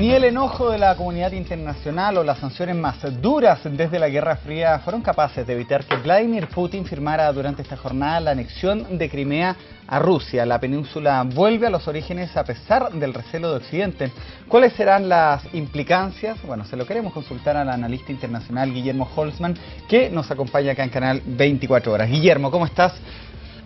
Ni el enojo de la comunidad internacional o las sanciones más duras desde la Guerra Fría fueron capaces de evitar que Vladimir Putin firmara durante esta jornada la anexión de Crimea a Rusia. La península vuelve a los orígenes a pesar del recelo de Occidente. ¿Cuáles serán las implicancias? Bueno, se lo queremos consultar al analista internacional Guillermo Holzman, que nos acompaña acá en Canal 24 Horas. Guillermo, ¿cómo estás?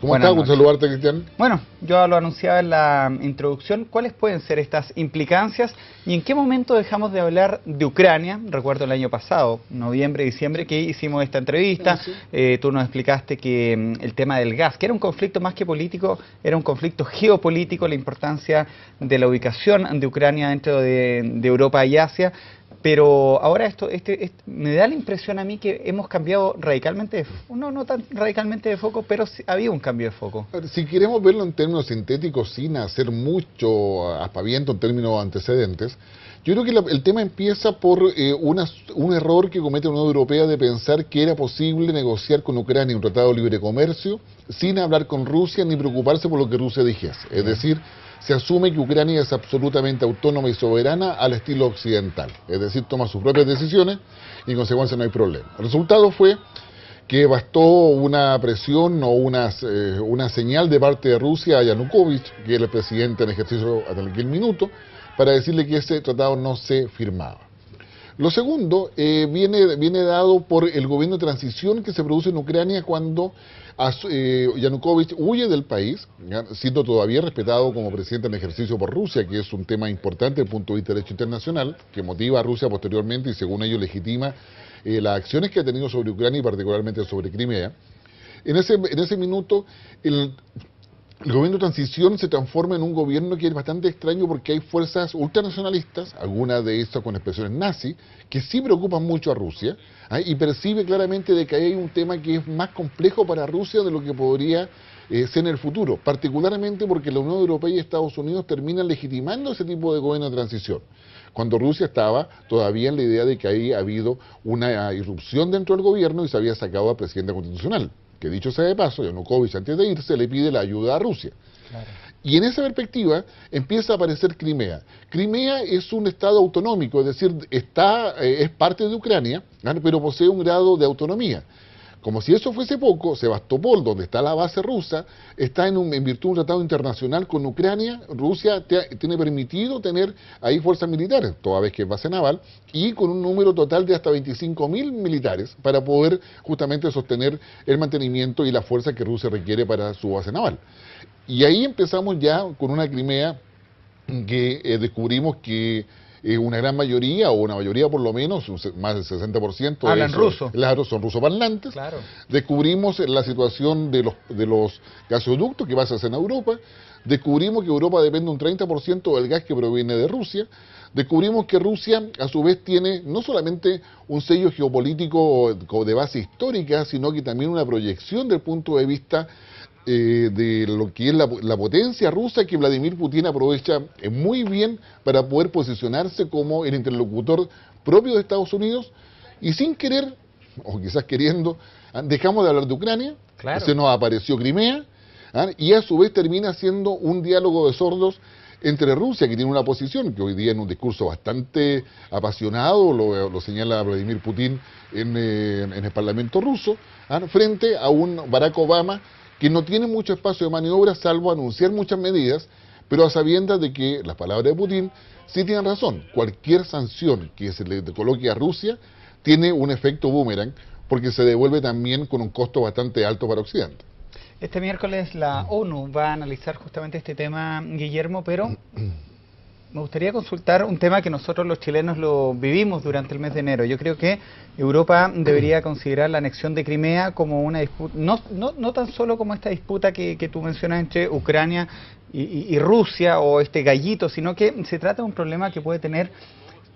¿Cómo estás? Gusto saludarte, Cristian. Bueno, yo lo anunciaba en la introducción. ¿Cuáles pueden ser estas implicancias y en qué momento dejamos de hablar de Ucrania? Recuerdo el año pasado, noviembre, diciembre, que hicimos esta entrevista. Sí. Tú nos explicaste que el tema del gas, que era un conflicto más que político, era un conflicto geopolítico, la importancia de la ubicación de Ucrania dentro de Europa y Asia. Pero ahora me da la impresión a mí que hemos cambiado radicalmente, no tan radicalmente de foco, pero sí, había un cambio de foco. Si queremos verlo en términos sintéticos, sin hacer mucho aspaviento en términos antecedentes, yo creo que el tema empieza por un error que comete la Unión Europea de pensar que era posible negociar con Ucrania un tratado de libre comercio sin hablar con Rusia ni preocuparse por lo que Rusia dijese. Es decir, se asume que Ucrania es absolutamente autónoma y soberana al estilo occidental. Es decir, toma sus propias decisiones y en consecuencia no hay problema. El resultado fue que bastó una presión o una señal de parte de Rusia a Yanukovych, que era el presidente en ejercicio hasta aquel minuto, para decirle que ese tratado no se firmaba. Lo segundo viene dado por el gobierno de transición que se produce en Ucrania cuando Yanukovych huye del país, siendo todavía respetado como presidente en ejercicio por Rusia, que es un tema importante desde el punto de vista del derecho internacional, que motiva a Rusia posteriormente y según ello legitima las acciones que ha tenido sobre Ucrania y particularmente sobre Crimea. En ese minuto el gobierno de transición se transforma en un gobierno que es bastante extraño porque hay fuerzas ultranacionalistas, algunas de estas con expresiones nazi, que sí preocupan mucho a Rusia, y percibe claramente de que hay un tema que es más complejo para Rusia de lo que podría ser en el futuro, particularmente porque la Unión Europea y Estados Unidos terminan legitimando ese tipo de gobierno de transición, cuando Rusia estaba todavía en la idea de que había habido una irrupción dentro del gobierno y se había sacado al presidente constitucional. Que dicho sea de paso, Yanukovych antes de irse le pide la ayuda a Rusia. Claro. Y en esa perspectiva empieza a aparecer Crimea. Crimea es un estado autonómico, es decir, es parte de Ucrania, pero posee un grado de autonomía. Como si eso fuese poco, Sebastopol, donde está la base rusa, está en virtud de un tratado internacional con Ucrania. Rusia tiene permitido tener ahí fuerzas militares, toda vez que es base naval, y con un número total de hasta 25.000 militares para poder justamente sostener el mantenimiento y la fuerza que Rusia requiere para su base naval. Y ahí empezamos ya con una Crimea que descubrimos que una gran mayoría, o una mayoría por lo menos, más del 60%... Hablan ruso. Claro, son rusoparlantes. Claro. Descubrimos la situación de los gasoductos que pasan en Europa. Descubrimos que Europa depende un 30% del gas que proviene de Rusia. Descubrimos que Rusia, a su vez, tiene no solamente un sello geopolítico de base histórica, sino que también una proyección del punto de vista de lo que es la potencia rusa que Vladimir Putin aprovecha muy bien para poder posicionarse como el interlocutor propio de Estados Unidos y sin querer, o quizás queriendo, dejamos de hablar de Ucrania, claro. Se nos apareció Crimea, y a su vez termina siendo un diálogo de sordos entre Rusia, que tiene una posición que hoy día en un discurso bastante apasionado, lo señala Vladimir Putin en el Parlamento ruso, frente a un Barack Obama que no tiene mucho espacio de maniobra salvo anunciar muchas medidas, pero a sabiendas de que las palabras de Putin sí tienen razón. Cualquier sanción que se le coloque a Rusia tiene un efecto boomerang, porque se devuelve también con un costo bastante alto para Occidente. Este miércoles la ONU va a analizar justamente este tema, Guillermo, pero me gustaría consultar un tema que nosotros los chilenos lo vivimos durante el mes de enero. Yo creo que Europa debería considerar la anexión de Crimea como una disputa, no tan solo como esta disputa que tú mencionas entre Ucrania y Rusia o este gallito, sino que se trata de un problema que puede tener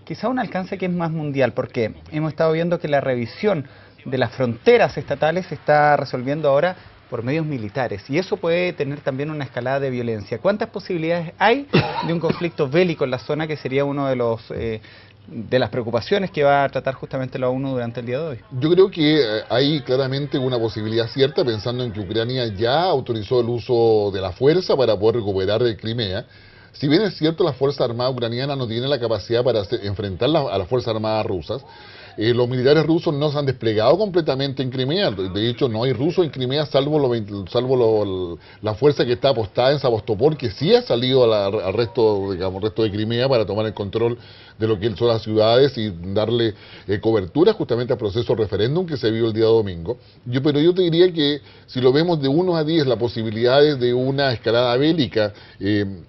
quizá un alcance que es más mundial, porque hemos estado viendo que la revisión de las fronteras estatales se está resolviendo ahora por medios militares, y eso puede tener también una escalada de violencia. ¿Cuántas posibilidades hay de un conflicto bélico en la zona, que sería uno de las preocupaciones que va a tratar justamente la ONU durante el día de hoy? Yo creo que hay claramente una posibilidad cierta, pensando en que Ucrania ya autorizó el uso de la fuerza para poder recuperar Crimea. Si bien es cierto, la Fuerza Armada ucraniana no tiene la capacidad para enfrentar a las Fuerzas Armadas rusas, los militares rusos no se han desplegado completamente en Crimea. De hecho, no hay rusos en Crimea la fuerza que está apostada en Sebastopol, que sí ha salido al resto, digamos, resto de Crimea para tomar el control de lo que son las ciudades y darle cobertura justamente al proceso referéndum que se vio el día domingo. Pero yo te diría que si lo vemos de 1 a 10, las posibilidades de una escalada bélica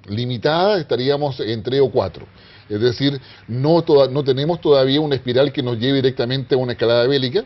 limitada, estaríamos en 3 o 4. Es decir, no tenemos todavía una espiral que nos lleve directamente a una escalada bélica,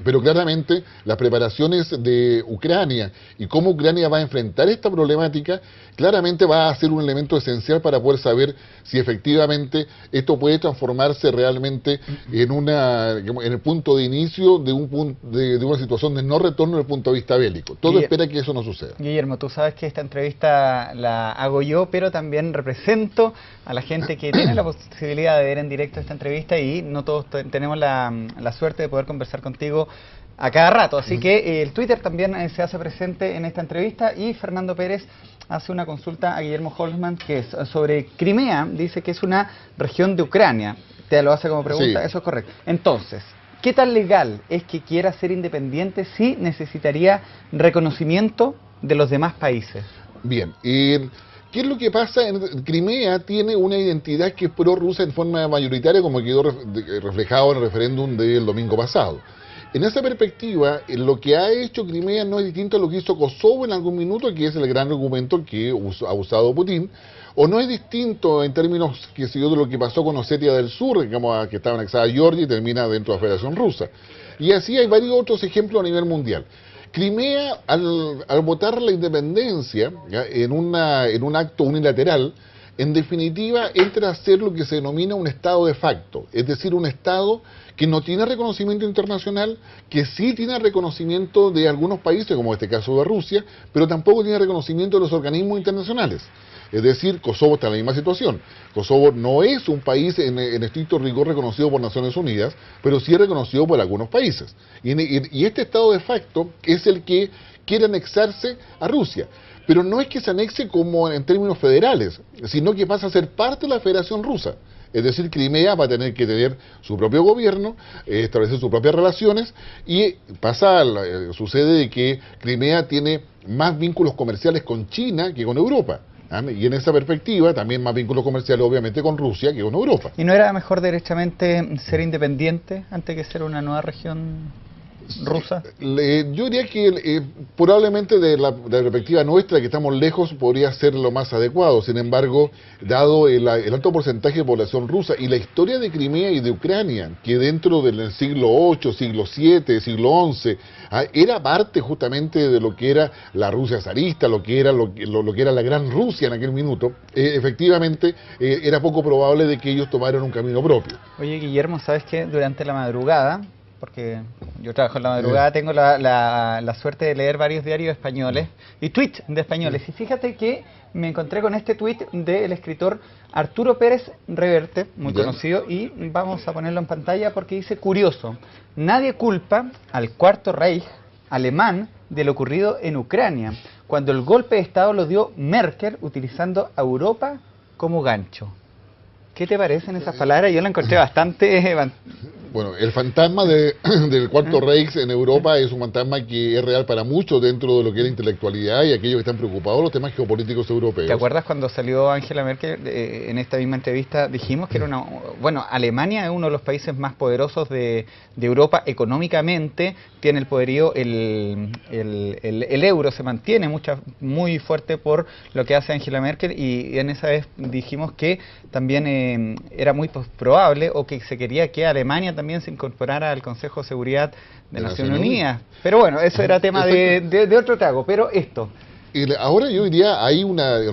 pero claramente las preparaciones de Ucrania y cómo Ucrania va a enfrentar esta problemática, claramente va a ser un elemento esencial para poder saber si efectivamente esto puede transformarse realmente en el punto de inicio de una situación de no retorno desde el punto de vista bélico. Todo espera que eso no suceda. Guillermo, tú sabes que esta entrevista la hago yo, pero también represento a la gente que tiene la posibilidad de ver en directo esta entrevista y no todos tenemos la suerte de poder conversar contigo a cada rato, así que el Twitter también se hace presente en esta entrevista y Fernando Pérez hace una consulta a Guillermo Holzman que es sobre Crimea, dice que es una región de Ucrania, te lo hace como pregunta, sí. Eso es correcto. Entonces, ¿qué tan legal es que quiera ser independiente si necesitaría reconocimiento de los demás países? Bien, ¿qué es lo que pasa? Crimea tiene una identidad que es prorrusa en forma mayoritaria, como quedó reflejado en el referéndum del domingo pasado. En esa perspectiva, lo que ha hecho Crimea no es distinto a lo que hizo Kosovo en algún minuto, que es el gran argumento que ha usado Putin, o no es distinto en términos de lo que pasó con Osetia del Sur, digamos, que estaba anexada a Georgia y termina dentro de la Federación Rusa. Y así hay varios otros ejemplos a nivel mundial. Crimea, al votar la independencia en un acto unilateral, en definitiva entra a ser lo que se denomina un Estado de facto, es decir, un Estado que no tiene reconocimiento internacional, que sí tiene reconocimiento de algunos países, como en este caso de Rusia, pero tampoco tiene reconocimiento de los organismos internacionales. Es decir, Kosovo está en la misma situación. Kosovo no es un país en estricto rigor reconocido por Naciones Unidas, pero sí es reconocido por algunos países. Y este Estado de facto es el que quiere anexarse a Rusia. Pero no es que se anexe como en términos federales, sino que pasa a ser parte de la Federación Rusa. Es decir, Crimea va a tener que tener su propio gobierno, establecer sus propias relaciones, y sucede de que Crimea tiene más vínculos comerciales con China que con Europa. Y en esa perspectiva, también más vínculos comerciales obviamente con Rusia que con Europa. ¿Y no era mejor derechamente ser independiente antes que ser una nueva región rusa? Yo diría que probablemente de la perspectiva nuestra, que estamos lejos, podría ser lo más adecuado. Sin embargo, dado el alto porcentaje de población rusa y la historia de Crimea y de Ucrania, que dentro del siglo VIII, siglo VII, siglo XI, era parte justamente de lo que era la Rusia zarista, lo que era la Gran Rusia en aquel minuto, efectivamente era poco probable de que ellos tomaran un camino propio. Oye, Guillermo, ¿sabes qué? Durante la madrugada, porque yo trabajo en la madrugada, tengo la suerte de leer varios diarios españoles y tweets de españoles. Y fíjate que me encontré con este tweet del escritor Arturo Pérez Reverte, muy conocido, y vamos a ponerlo en pantalla porque dice: curioso, nadie culpa al Cuarto Reich alemán de lo ocurrido en Ucrania, cuando el golpe de Estado lo dio Merkel utilizando a Europa como gancho. ¿Qué te parecen esas palabras? Yo la encontré bastante... Bueno, el fantasma del Cuarto Reich en Europa es un fantasma que es real para muchos dentro de lo que es la intelectualidad y aquellos que están preocupados de los temas geopolíticos europeos. ¿Te acuerdas cuando salió Angela Merkel en esta misma entrevista? Dijimos que era una... Bueno, Alemania es uno de los países más poderosos de Europa económicamente, tiene el poderío, el euro se mantiene muy fuerte por lo que hace Angela Merkel, y en esa vez dijimos que también era muy probable, o que se quería que Alemania también se incorporara al Consejo de Seguridad de Naciones Unidas. Pero bueno, eso era tema de otro trago. Pero esto... Ahora yo diría,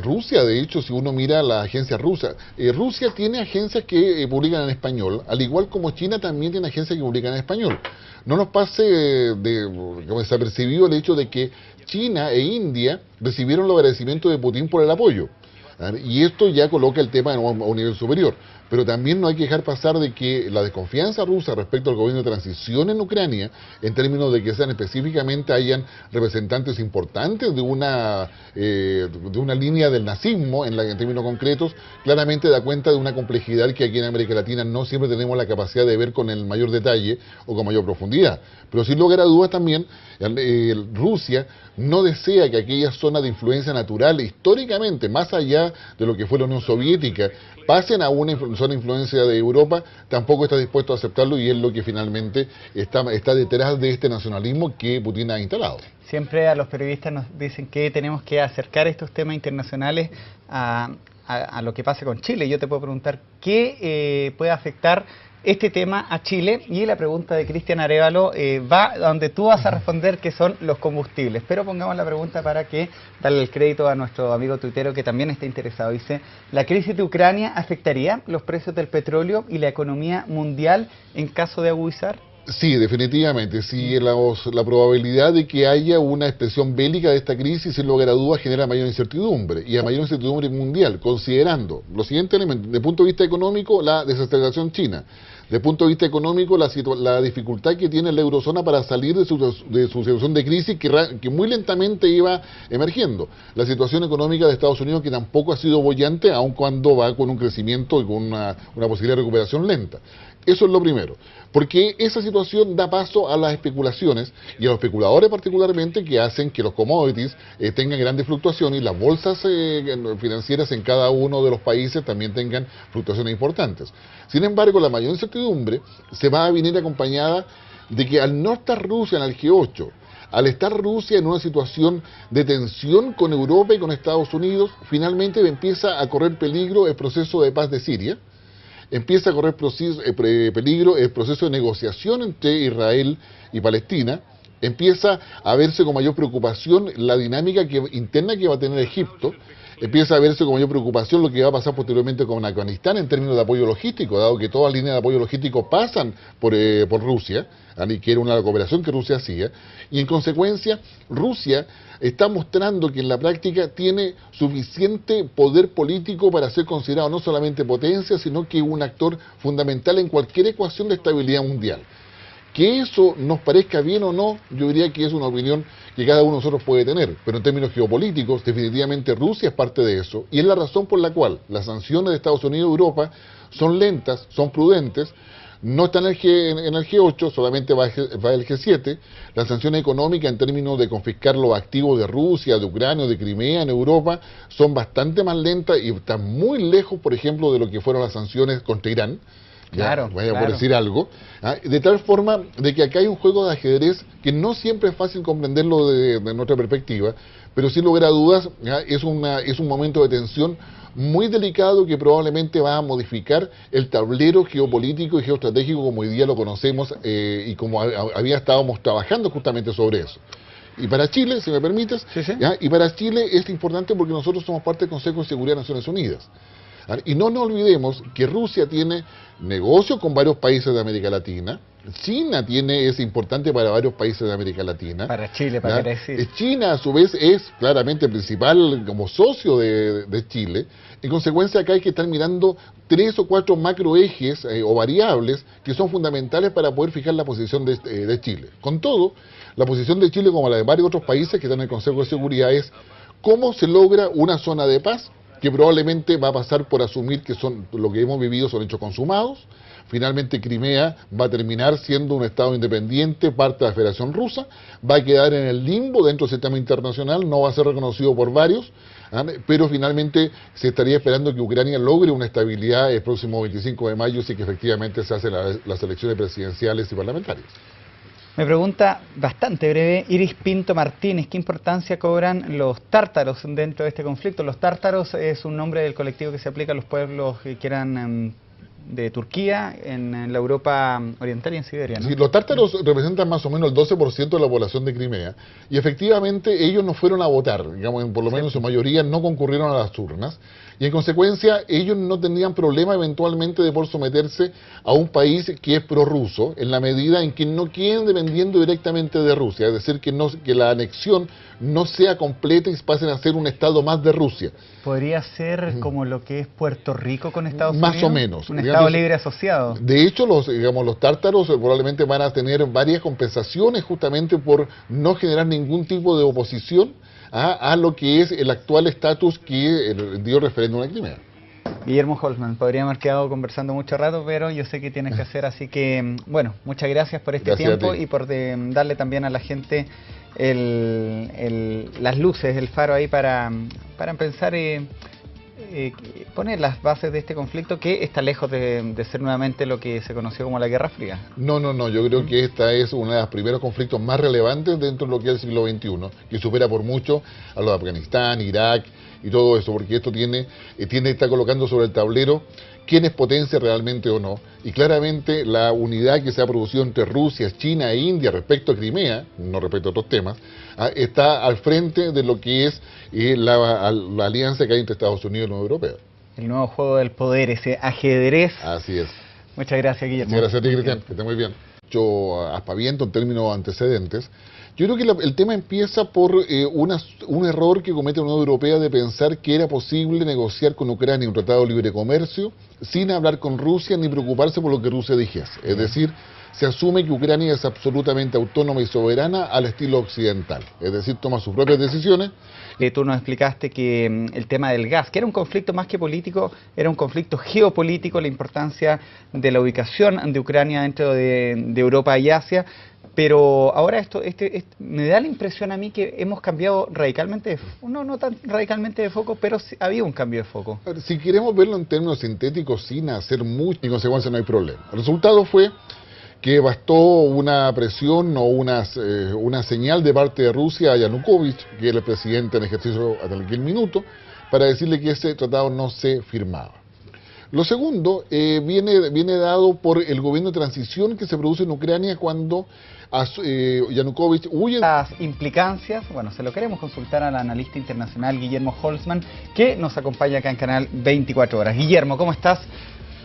Rusia, de hecho, si uno mira la agencia rusa, Rusia tiene agencias que publican en español, al igual como China también tiene agencias que publican en español. No nos pase como desapercibido el hecho de que China e India recibieron los agradecimientos de Putin por el apoyo. Y esto ya coloca el tema a un nivel superior. Pero también no hay que dejar pasar de que la desconfianza rusa respecto al gobierno de transición en Ucrania, en términos de que sean específicamente hayan representantes importantes de una línea del nazismo, en términos concretos, claramente da cuenta de una complejidad que aquí en América Latina no siempre tenemos la capacidad de ver con el mayor detalle o con mayor profundidad. Pero sin lugar a dudas también, Rusia no desea que aquella zona de influencia natural, históricamente, más allá de lo que fue la Unión Soviética, pasen a una zona de influencia de Europa, tampoco está dispuesto a aceptarlo y es lo que finalmente está detrás de este nacionalismo que Putin ha instalado. Siempre a los periodistas nos dicen que tenemos que acercar estos temas internacionales a lo que pasa con Chile. Yo te puedo preguntar, ¿qué puede afectar este tema a Chile? Y la pregunta de Cristian Arévalo va donde tú vas a responder, que son los combustibles. Pero pongamos la pregunta para que darle el crédito a nuestro amigo tuitero que también está interesado. Dice, ¿la crisis de Ucrania afectaría los precios del petróleo y la economía mundial en caso de agudizar? Sí, definitivamente. Sí, la probabilidad de que haya una expresión bélica de esta crisis, sin lugar a dudas, genera mayor incertidumbre, y a mayor incertidumbre mundial, considerando los siguientes elementos. Desde el punto de vista económico, la desaceleración china. Desde el punto de vista económico, la dificultad que tiene la eurozona para salir de su situación de crisis que muy lentamente iba emergiendo. La situación económica de Estados Unidos, que tampoco ha sido boyante, aun cuando va con un crecimiento y con una posibilidad de recuperación lenta. Eso es lo primero, porque esa situación da paso a las especulaciones y a los especuladores particularmente, que hacen que los commodities tengan grandes fluctuaciones y las bolsas financieras en cada uno de los países también tengan fluctuaciones importantes. Sin embargo, la mayor incertidumbre se va a venir acompañada de que al no estar Rusia en el G8, al estar Rusia en una situación de tensión con Europa y con Estados Unidos, finalmente empieza a correr peligro el proceso de paz de Siria. Empieza a correr peligro el proceso de negociación entre Israel y Palestina. Empieza a verse con mayor preocupación la dinámica interna que va a tener Egipto. Empieza a verse con mayor preocupación lo que va a pasar posteriormente con Afganistán en términos de apoyo logístico, dado que todas las líneas de apoyo logístico pasan por Rusia, que era una cooperación que Rusia hacía, y en consecuencia Rusia está mostrando que en la práctica tiene suficiente poder político para ser considerado no solamente potencia, sino que un actor fundamental en cualquier ecuación de estabilidad mundial. Que eso nos parezca bien o no, yo diría que es una opinión que cada uno de nosotros puede tener, pero en términos geopolíticos, definitivamente Rusia es parte de eso, y es la razón por la cual las sanciones de Estados Unidos y Europa son lentas, son prudentes, no están en el G8, solamente va el G7. Las sanciones económicas en términos de confiscar los activos de Rusia, de Ucrania, de Crimea en Europa son bastante más lentas y están muy lejos, por ejemplo, de lo que fueron las sanciones contra Irán. Claro, vaya por decir algo, de tal forma de que acá hay un juego de ajedrez que no siempre es fácil comprenderlo de nuestra perspectiva, pero sin lugar a dudas es un momento de tensión muy delicado que probablemente va a modificar el tablero geopolítico y geoestratégico como hoy día lo conocemos y como estábamos trabajando justamente sobre eso. Y para Chile, si me permites, sí. Y para Chile es importante porque nosotros somos parte del Consejo de Seguridad de Naciones Unidas. Y no nos olvidemos que Rusia tiene negocios con varios países de América Latina. China es importante para varios países de América Latina. Para Chile, para decir. China, a su vez, es claramente principal como socio de Chile. En consecuencia, acá hay que estar mirando 3 o 4 macroejes o variables que son fundamentales para poder fijar la posición de Chile. Con todo, la posición de Chile, como la de varios otros países que están en el Consejo de Seguridad, es cómo se logra una zona de paz que probablemente va a pasar por asumir que lo que hemos vivido son hechos consumados. Finalmente Crimea va a terminar siendo un Estado independiente, parte de la Federación Rusa, va a quedar en el limbo dentro del sistema internacional, no va a ser reconocido por varios, pero finalmente se estaría esperando que Ucrania logre una estabilidad el próximo 25 de mayo si que efectivamente se hacen las elecciones presidenciales y parlamentarias. Me pregunta bastante breve Iris Pinto Martínez, ¿qué importancia cobran los tártaros dentro de este conflicto? Los tártaros es un nombre del colectivo que se aplica a los pueblos que quieran de Turquía, en la Europa oriental y en Siberia, ¿no? Sí, los tártaros representan más o menos el 12% de la población de Crimea y efectivamente ellos no fueron a votar, digamos, por lo menos en su mayoría no concurrieron a las urnas y en consecuencia ellos no tendrían problema eventualmente de por someterse a un país que es prorruso en la medida en que no queden dependiendo directamente de Rusia, es decir, que la anexión no sea completa y pasen a ser un estado más de Rusia. ¿Podría ser como lo que es Puerto Rico con Estados Más Unidos? o menos. Un estado libre asociado. De hecho, los tártaros probablemente van a tener varias compensaciones justamente por no generar ningún tipo de oposición a lo que es el actual estatus que dio referéndum a Crimea. Guillermo Holzman, podríamos haber quedado conversando mucho rato, pero yo sé que tienes que hacer, así que, bueno, muchas gracias por este tiempo y por darle también a la gente las luces, el faro ahí para pensar poner las bases de este conflicto que está lejos de ser nuevamente lo que se conoció como la Guerra Fría. No, yo creo que esta es uno de los primeros conflictos más relevantes dentro de lo que es el siglo XXI, que supera por mucho a los de Afganistán, Irak y todo eso, porque esto está colocando sobre el tablero quién es potencia realmente o no, y claramente la unidad que se ha producido entre Rusia, China e India respecto a Crimea, no respecto a otros temas, está al frente de lo que es la alianza que hay entre Estados Unidos y la Unión Europea. El nuevo juego del poder, ese ajedrez. Así es. Muchas gracias, Guillermo. Muchas gracias a ti, Cristian, que esté muy bien. Yo aspaviento en términos antecedentes. Yo creo que el tema empieza por un error que comete la Unión Europea de pensar que era posible negociar con Ucrania un tratado de libre comercio sin hablar con Rusia ni preocuparse por lo que Rusia dijese. Es decir, se asume que Ucrania es absolutamente autónoma y soberana al estilo occidental. Es decir, toma sus propias decisiones. Tú nos explicaste que el tema del gas, que era un conflicto más que político, era un conflicto geopolítico, la importancia de la ubicación de Ucrania dentro de Europa y Asia. Pero ahora me da la impresión a mí que hemos cambiado radicalmente, no tan radicalmente de foco, pero sí, había un cambio de foco. Si queremos verlo en términos sintéticos sin hacer mucho, en consecuencia no hay problema. El resultado fue que bastó una presión o una señal de parte de Rusia a Yanukovych, que era el presidente en ejercicio hasta aquel minuto, para decirle que ese tratado no se firmaba. Lo segundo viene dado por el gobierno de transición que se produce en Ucrania cuando Yanukovych huye. Las implicancias, bueno, se lo queremos consultar al analista internacional Guillermo Holzman, que nos acompaña acá en Canal 24 Horas. Guillermo, ¿cómo estás?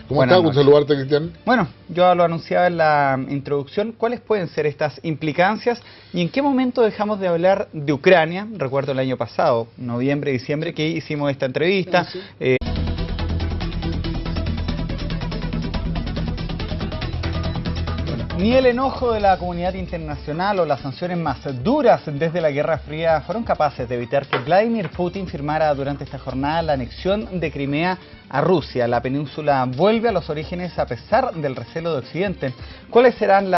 ¿Cómo estás? Un saludarte, Cristian. Bueno, yo lo anunciaba en la introducción. ¿Cuáles pueden ser estas implicancias y en qué momento dejamos de hablar de Ucrania? Recuerdo el año pasado, noviembre, diciembre, que hicimos esta entrevista. Sí. Ni el enojo de la comunidad internacional o las sanciones más duras desde la Guerra Fría fueron capaces de evitar que Vladimir Putin firmara durante esta jornada la anexión de Crimea a Rusia. La península vuelve a los orígenes a pesar del recelo de Occidente. ¿Cuáles serán las